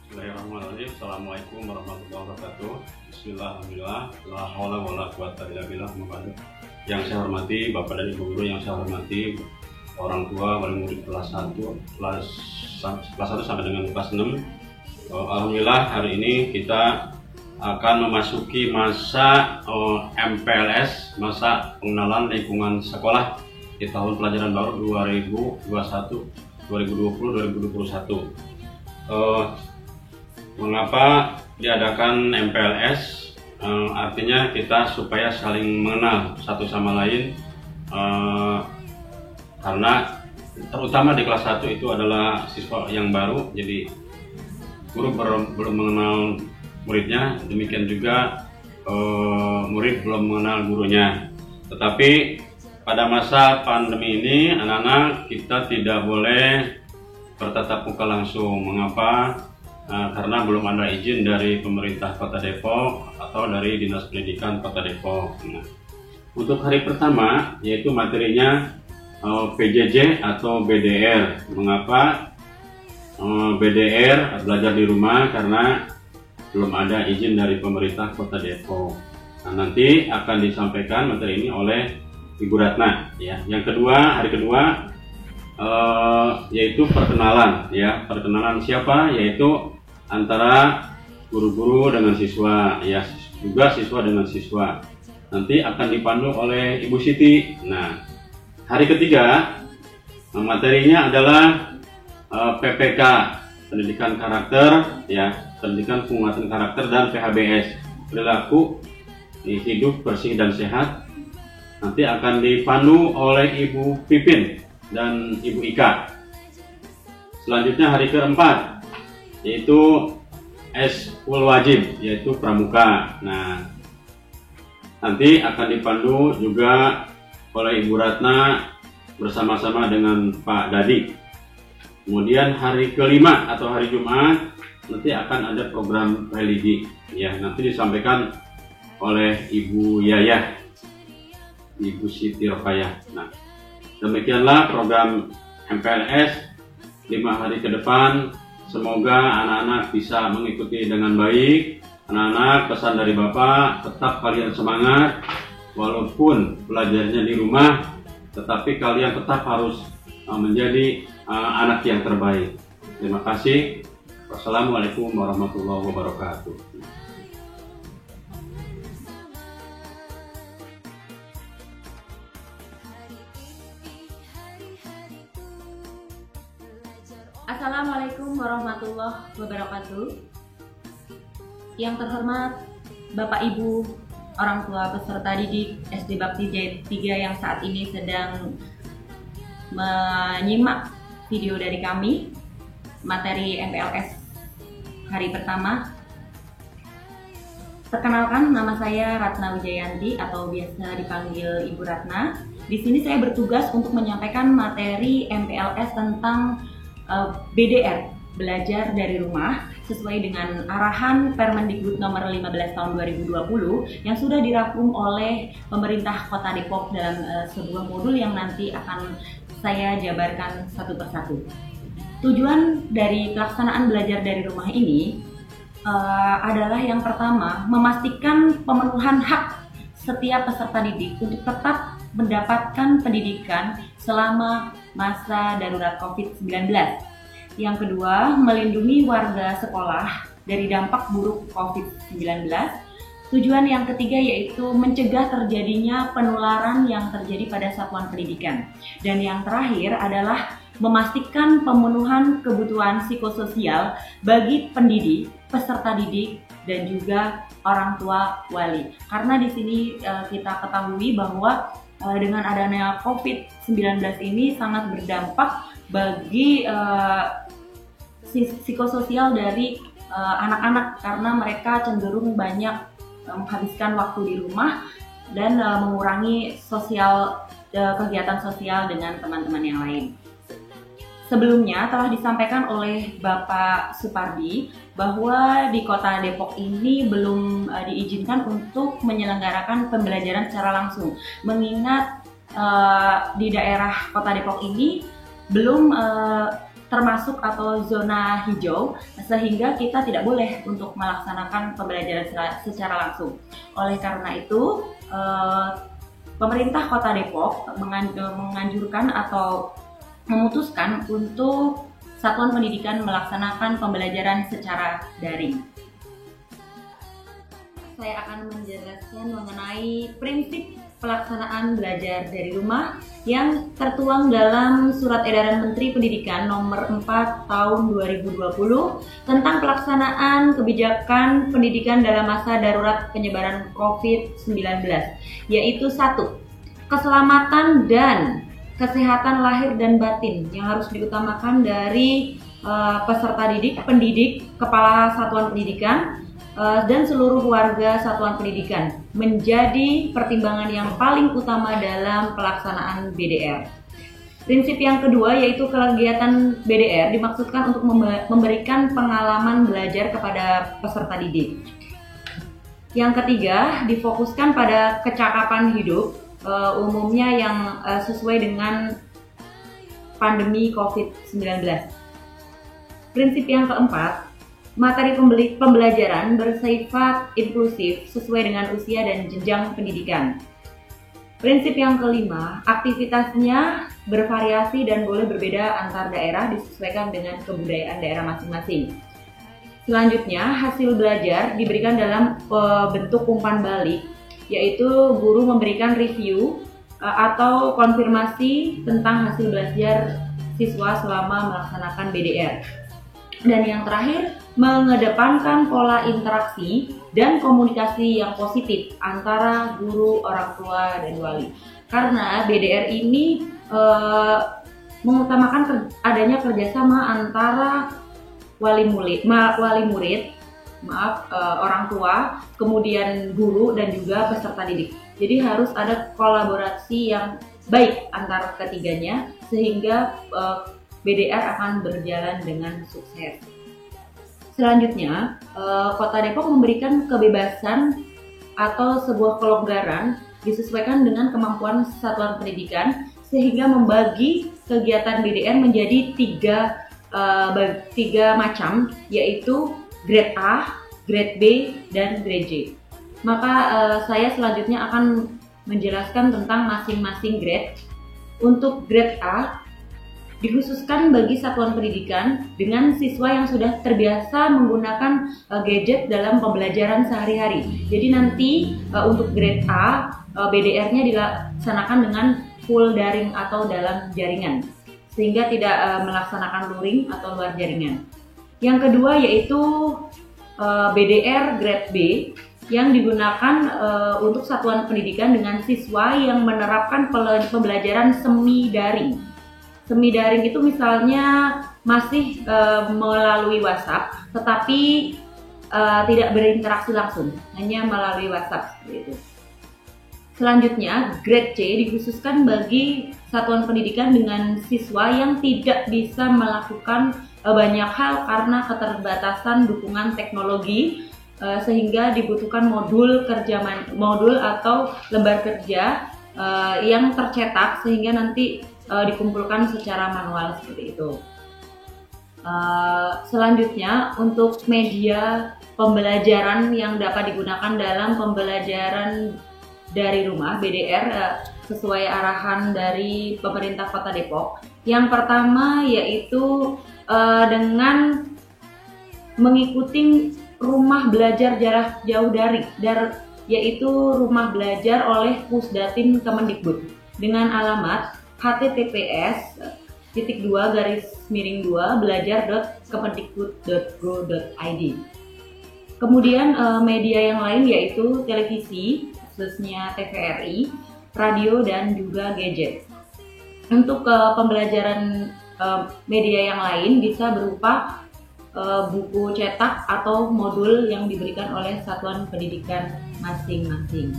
Bismillahirrahmanirrahim. Assalamualaikum warahmatullahi wabarakatuh. Bismillahirrahmanirrahim. La haula wala quwata illa billah. Yang saya hormati Bapak dan Ibu guru, yang saya hormati orang tua, wali murid kelas 1 sampai dengan kelas 6. Alhamdulillah hari ini kita akan memasuki masa MPLS, masa pengenalan lingkungan sekolah di tahun pelajaran baru 2021-2020-2021. Mengapa diadakan MPLS? Artinya kita supaya saling mengenal satu sama lain, karena terutama di kelas 1 itu adalah siswa yang baru, jadi guru belum mengenal muridnya, demikian juga murid belum mengenal gurunya. Tetapi pada masa pandemi ini anak-anak kita tidak boleh bertatap muka langsung. Mengapa? Karena belum ada izin dari pemerintah Kota Depok atau dari Dinas Pendidikan Kota Depok. Nah, untuk hari pertama yaitu materinya PJJ atau BDR. Mengapa BDR, belajar di rumah? Karena belum ada izin dari pemerintah Kota Depok. Nah, nanti akan disampaikan materi ini oleh Ibu Ratna. Ya. Yang kedua, hari kedua yaitu perkenalan. Ya, perkenalan siapa? Yaitu antara guru-guru dengan siswa, ya, juga siswa dengan siswa. Nanti akan dipandu oleh Ibu Siti. Nah, hari ketiga materinya adalah PPK, pendidikan karakter, ya, pendidikan penguatan karakter dan PHBS, perilaku hidup bersih dan sehat. Nanti akan dipandu oleh Ibu Pipin dan Ibu Ika. Selanjutnya hari keempat yaitu eskul wajib, yaitu pramuka. Nah, nanti akan dipandu juga oleh Ibu Ratna bersama-sama dengan Pak Dadi. Kemudian hari kelima atau hari Jumat nanti akan ada program religi, ya, nanti disampaikan oleh Ibu Yayah, Ibu Siti Rokayah. Nah, demikianlah program MPLS 5 hari ke depan. Semoga anak-anak bisa mengikuti dengan baik. Anak-anak, pesan dari Bapak, tetap kalian semangat. Walaupun belajarnya di rumah, tetapi kalian tetap harus menjadi anak yang terbaik. Terima kasih. Wassalamualaikum warahmatullahi wabarakatuh. Assalamualaikum warahmatullahi wabarakatuh. Yang terhormat Bapak Ibu, orang tua peserta didik SD Bakti Jaya 3 yang saat ini sedang menyimak video dari kami, materi MPLS hari pertama. Perkenalkan, nama saya Ratna Wijayanti atau biasa dipanggil Ibu Ratna. Di sini saya bertugas untuk menyampaikan materi MPLS tentang BDR, belajar dari rumah, sesuai dengan arahan Permendikbud nomor 15 tahun 2020 yang sudah dirangkum oleh pemerintah Kota Depok dalam sebuah modul yang nanti akan saya jabarkan satu persatu. Tujuan dari pelaksanaan belajar dari rumah ini adalah yang pertama, memastikan pemenuhan hak setiap peserta didik untuk tetap mendapatkan pendidikan selama masa darurat COVID-19. Yang kedua, melindungi warga sekolah dari dampak buruk COVID-19. Tujuan yang ketiga yaitu mencegah terjadinya penularan yang terjadi pada satuan pendidikan. Dan yang terakhir adalah memastikan pemenuhan kebutuhan psikososial bagi pendidik, peserta didik, dan juga orang tua wali. Karena di sini kita ketahui bahwa dengan adanya COVID-19 ini sangat berdampak bagi psikososial dari anak-anak, karena mereka cenderung banyak menghabiskan waktu di rumah dan mengurangi kegiatan sosial dengan teman-teman yang lain. Sebelumnya telah disampaikan oleh Bapak Supardi bahwa di Kota Depok ini belum diizinkan untuk menyelenggarakan pembelajaran secara langsung, mengingat di daerah Kota Depok ini belum termasuk atau zona hijau, sehingga kita tidak boleh untuk melaksanakan pembelajaran secara langsung. Oleh karena itu, pemerintah Kota Depok menganjurkan atau memutuskan untuk satuan pendidikan melaksanakan pembelajaran secara daring. Saya akan menjelaskan mengenai prinsip pelaksanaan belajar dari rumah yang tertuang dalam Surat Edaran Menteri Pendidikan Nomor 4 Tahun 2020 tentang pelaksanaan kebijakan pendidikan dalam masa darurat penyebaran COVID-19, yaitu 1. Keselamatan dan kesehatan lahir dan batin yang harus diutamakan dari peserta didik, pendidik, kepala satuan pendidikan, dan seluruh warga satuan pendidikan menjadi pertimbangan yang paling utama dalam pelaksanaan BDR. Prinsip yang kedua yaitu kegiatan BDR dimaksudkan untuk memberikan pengalaman belajar kepada peserta didik. Yang ketiga, difokuskan pada kecakapan hidup, umumnya yang sesuai dengan pandemi COVID-19. Prinsip yang keempat, materi pembelajaran bersifat inklusif sesuai dengan usia dan jenjang pendidikan. Prinsip yang kelima, aktivitasnya bervariasi dan boleh berbeda antar daerah disesuaikan dengan kebudayaan daerah masing-masing. Selanjutnya, hasil belajar diberikan dalam bentuk umpan balik, yaitu guru memberikan review atau konfirmasi tentang hasil belajar siswa selama melaksanakan BDR. Dan yang terakhir, mengedepankan pola interaksi dan komunikasi yang positif antara guru, orang tua, dan wali. Karena BDR ini mengutamakan adanya kerjasama antara wali murid, orang tua, kemudian guru, dan juga peserta didik. Jadi harus ada kolaborasi yang baik antara ketiganya sehingga BDR akan berjalan dengan sukses. Selanjutnya, Kota Depok memberikan kebebasan atau sebuah kelonggaran disesuaikan dengan kemampuan satuan pendidikan sehingga membagi kegiatan BDR menjadi tiga macam, yaitu grade A, grade B, dan grade J. Maka saya selanjutnya akan menjelaskan tentang masing-masing grade. Untuk grade A, dikhususkan bagi satuan pendidikan dengan siswa yang sudah terbiasa menggunakan gadget dalam pembelajaran sehari-hari. Jadi nanti untuk grade A, BDR-nya dilaksanakan dengan full daring atau dalam jaringan, sehingga tidak melaksanakan luring atau luar jaringan. Yang kedua yaitu BDR grade B yang digunakan untuk satuan pendidikan dengan siswa yang menerapkan pembelajaran semi daring. Semi daring itu misalnya masih melalui WhatsApp, tetapi tidak berinteraksi langsung, hanya melalui WhatsApp seperti itu. Selanjutnya, grade C dikhususkan bagi satuan pendidikan dengan siswa yang tidak bisa melakukan banyak hal karena keterbatasan dukungan teknologi, sehingga dibutuhkan modul atau lembar kerja yang tercetak sehingga nanti dikumpulkan secara manual seperti itu. Selanjutnya, untuk media pembelajaran yang dapat digunakan dalam pembelajaran dari rumah BDR sesuai arahan dari pemerintah Kota Depok. Yang pertama yaitu dengan mengikuti rumah belajar jarak jauh yaitu rumah belajar oleh Pusdatin Kemendikbud dengan alamat https://belajar.kemendikbud.go.id. Kemudian media yang lain yaitu televisi, khususnya TVRI, radio, dan juga gadget. Untuk pembelajaran media yang lain bisa berupa buku cetak atau modul yang diberikan oleh satuan pendidikan masing-masing.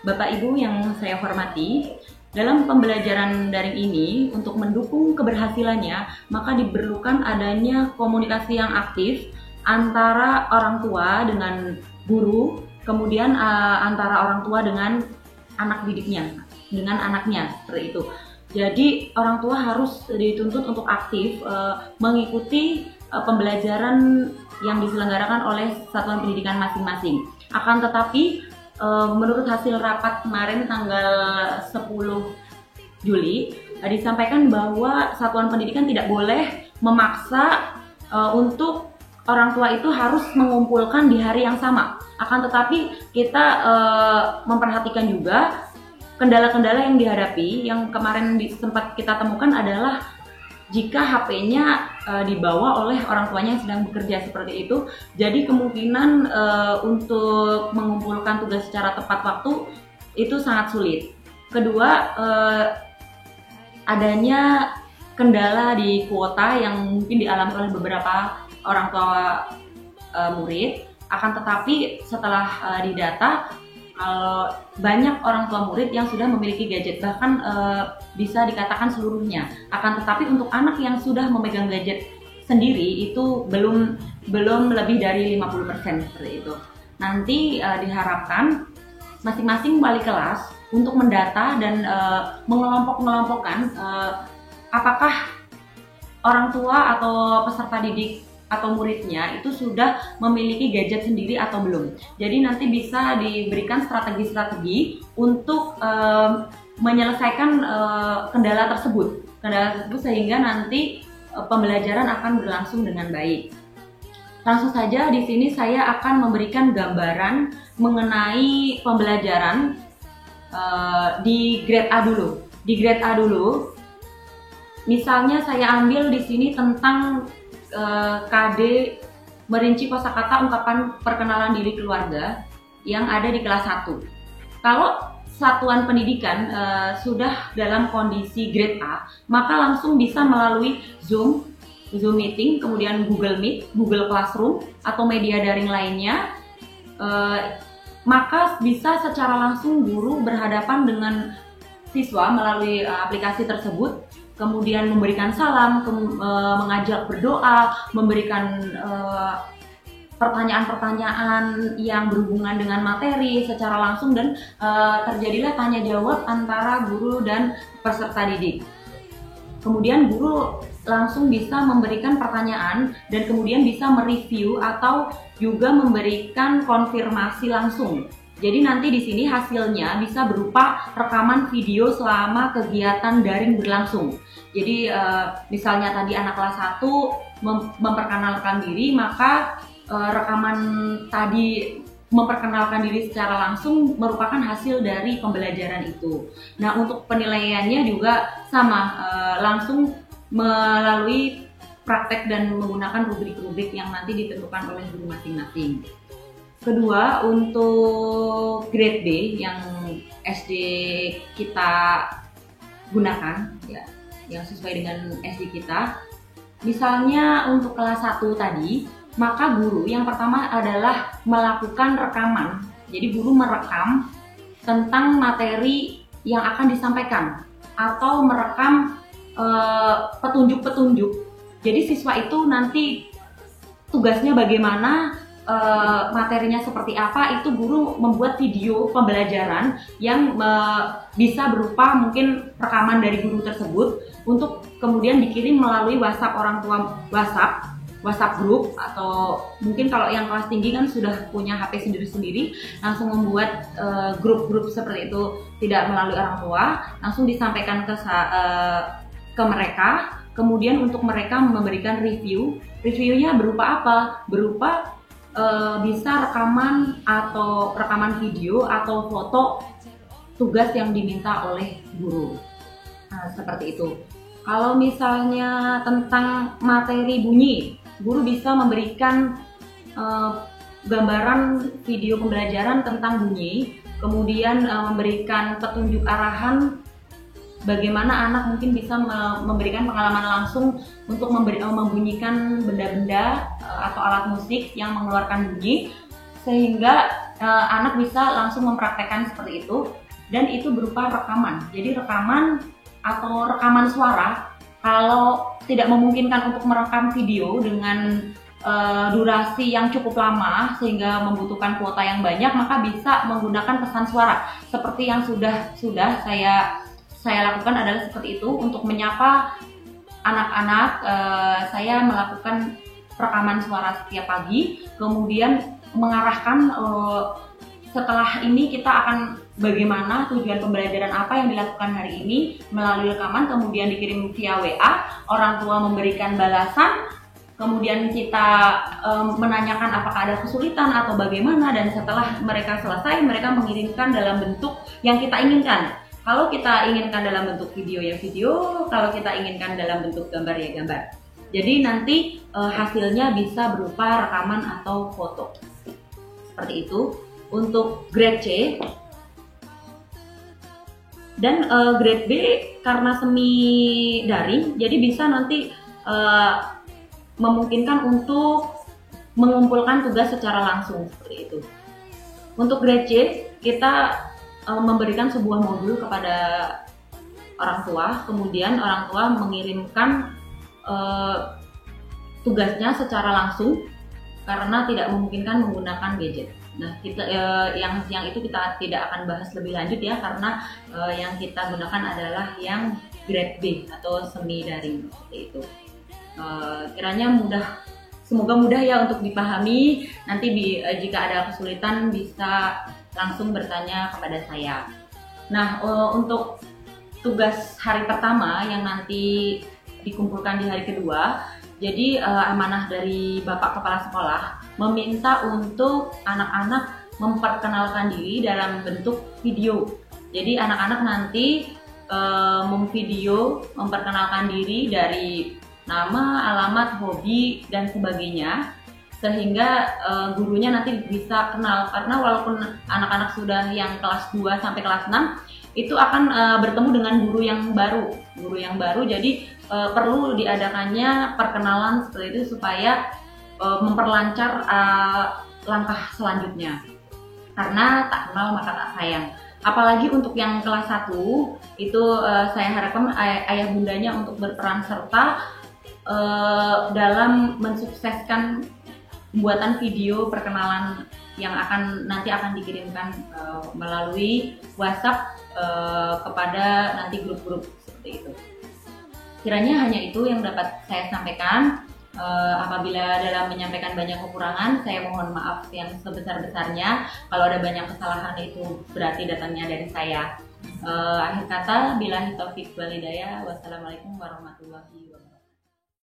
Bapak Ibu yang saya hormati, dalam pembelajaran daring ini, untuk mendukung keberhasilannya, maka diperlukan adanya komunikasi yang aktif antara orang tua dengan guru, kemudian antara orang tua dengan anak didiknya, dengan anaknya, seperti itu. Jadi orang tua harus dituntut untuk aktif mengikuti pembelajaran yang diselenggarakan oleh satuan pendidikan masing-masing. Akan tetapi menurut hasil rapat kemarin tanggal 10 Juli disampaikan bahwa satuan pendidikan tidak boleh memaksa untuk orang tua itu harus mengumpulkan di hari yang sama. Akan tetapi kita memperhatikan juga kendala-kendala yang dihadapi. Yang kemarin sempat kita temukan adalah jika HP-nya dibawa oleh orang tuanya yang sedang bekerja seperti itu, jadi kemungkinan untuk mengumpulkan tugas secara tepat waktu itu sangat sulit. Kedua, adanya kendala di kuota yang mungkin dialami oleh beberapa orang tua murid. Akan tetapi setelah didata, banyak orang tua murid yang sudah memiliki gadget, bahkan bisa dikatakan seluruhnya. Akan tetapi untuk anak yang sudah memegang gadget sendiri itu belum lebih dari 50% seperti itu. Nanti diharapkan masing-masing wali kelas untuk mendata dan mengelompok-ngelompokkan apakah orang tua atau peserta didik atau muridnya itu sudah memiliki gadget sendiri atau belum. Jadi nanti bisa diberikan strategi-strategi untuk menyelesaikan kendala tersebut sehingga nanti pembelajaran akan berlangsung dengan baik. Langsung saja di sini saya akan memberikan gambaran mengenai pembelajaran di grade A dulu. Di grade A dulu, misalnya saya ambil di sini tentang KD merinci kosakata ungkapan perkenalan diri keluarga yang ada di kelas 1. Kalau satuan pendidikan sudah dalam kondisi grade A, maka langsung bisa melalui Zoom meeting, kemudian Google Meet, Google Classroom atau media daring lainnya, maka bisa secara langsung guru berhadapan dengan siswa melalui aplikasi tersebut, kemudian memberikan salam, mengajak berdoa, memberikan pertanyaan-pertanyaan yang berhubungan dengan materi secara langsung, dan terjadilah tanya jawab antara guru dan peserta didik. Kemudian guru langsung bisa memberikan pertanyaan dan kemudian bisa mereview atau juga memberikan konfirmasi langsung. Jadi nanti di sini hasilnya bisa berupa rekaman video selama kegiatan daring berlangsung. Jadi misalnya tadi anak kelas 1 memperkenalkan diri, maka rekaman tadi memperkenalkan diri secara langsung merupakan hasil dari pembelajaran itu. Nah, untuk penilaiannya juga sama, langsung melalui praktek dan menggunakan rubrik-rubrik yang nanti ditentukan oleh guru masing-masing. Kedua, untuk grade B yang SD kita gunakan, ya, yang sesuai dengan SD kita. Misalnya untuk kelas 1 tadi, maka guru yang pertama adalah melakukan rekaman. Jadi guru merekam tentang materi yang akan disampaikan atau merekam petunjuk-petunjuk. Jadi siswa itu nanti tugasnya bagaimana, materinya seperti apa, itu guru membuat video pembelajaran yang bisa berupa mungkin rekaman dari guru tersebut untuk kemudian dikirim melalui WhatsApp orang tua, WhatsApp grup, atau mungkin kalau yang kelas tinggi kan sudah punya HP sendiri-sendiri, langsung membuat grup-grup seperti itu, tidak melalui orang tua, langsung disampaikan ke mereka. Kemudian untuk mereka memberikan reviewnya berupa apa? Berupa bisa rekaman atau rekaman video atau foto tugas yang diminta oleh guru. Nah, seperti itu. Kalau misalnya tentang materi bunyi, guru bisa memberikan gambaran video pembelajaran tentang bunyi, kemudian memberikan petunjuk arahan bagaimana anak mungkin bisa memberikan pengalaman langsung untuk membunyikan benda-benda atau alat musik yang mengeluarkan bunyi, sehingga anak bisa langsung mempraktekkan seperti itu, dan itu berupa rekaman. Jadi rekaman atau rekaman suara, kalau tidak memungkinkan untuk merekam video dengan durasi yang cukup lama sehingga membutuhkan kuota yang banyak, maka bisa menggunakan pesan suara seperti yang sudah saya saya lakukan adalah seperti itu. Untuk menyapa anak-anak, saya melakukan rekaman suara setiap pagi, kemudian mengarahkan setelah ini kita akan bagaimana, tujuan pembelajaran apa yang dilakukan hari ini melalui rekaman, kemudian dikirim via WA, orang tua memberikan balasan, kemudian kita menanyakan apakah ada kesulitan atau bagaimana, dan setelah mereka selesai, mereka mengirimkan dalam bentuk yang kita inginkan. Kalau kita inginkan dalam bentuk video ya video, kalau kita inginkan dalam bentuk gambar ya gambar. Jadi nanti hasilnya bisa berupa rekaman atau foto. Seperti itu untuk grade C. Dan grade B karena semi daring, jadi bisa nanti memungkinkan untuk mengumpulkan tugas secara langsung seperti itu. Untuk grade C, kita memberikan sebuah modul kepada orang tua, kemudian orang tua mengirimkan tugasnya secara langsung karena tidak memungkinkan menggunakan gadget. Nah, kita yang itu kita tidak akan bahas lebih lanjut ya, karena yang kita gunakan adalah yang grade B atau semi daring seperti itu. Kiranya semoga mudah ya untuk dipahami. Nanti jika ada kesulitan bisa langsung bertanya kepada saya. Nah, untuk tugas hari pertama yang nanti dikumpulkan di hari kedua, jadi amanah dari Bapak Kepala Sekolah meminta untuk anak-anak memperkenalkan diri dalam bentuk video. Jadi anak-anak nanti memvideo, memperkenalkan diri dari nama, alamat, hobi, dan sebagainya, sehingga gurunya nanti bisa kenal. Karena walaupun anak-anak sudah yang kelas 2 sampai kelas 6 itu akan bertemu dengan guru yang baru, jadi perlu diadakannya perkenalan seperti itu supaya memperlancar langkah selanjutnya. Karena tak kenal maka tak sayang. Apalagi untuk yang kelas 1 itu saya harapkan ayah bundanya untuk berperan serta dalam mensukseskan pembuatan video perkenalan yang nanti akan dikirimkan melalui WhatsApp kepada nanti grup-grup seperti itu. Kiranya hanya itu yang dapat saya sampaikan. Apabila dalam menyampaikan banyak kekurangan, saya mohon maaf yang sebesar-besarnya. Kalau ada banyak kesalahan itu berarti datangnya dari saya. Akhir kata, billahi taufik wal hidayah. Wassalamualaikum warahmatullahi wabarakatuh.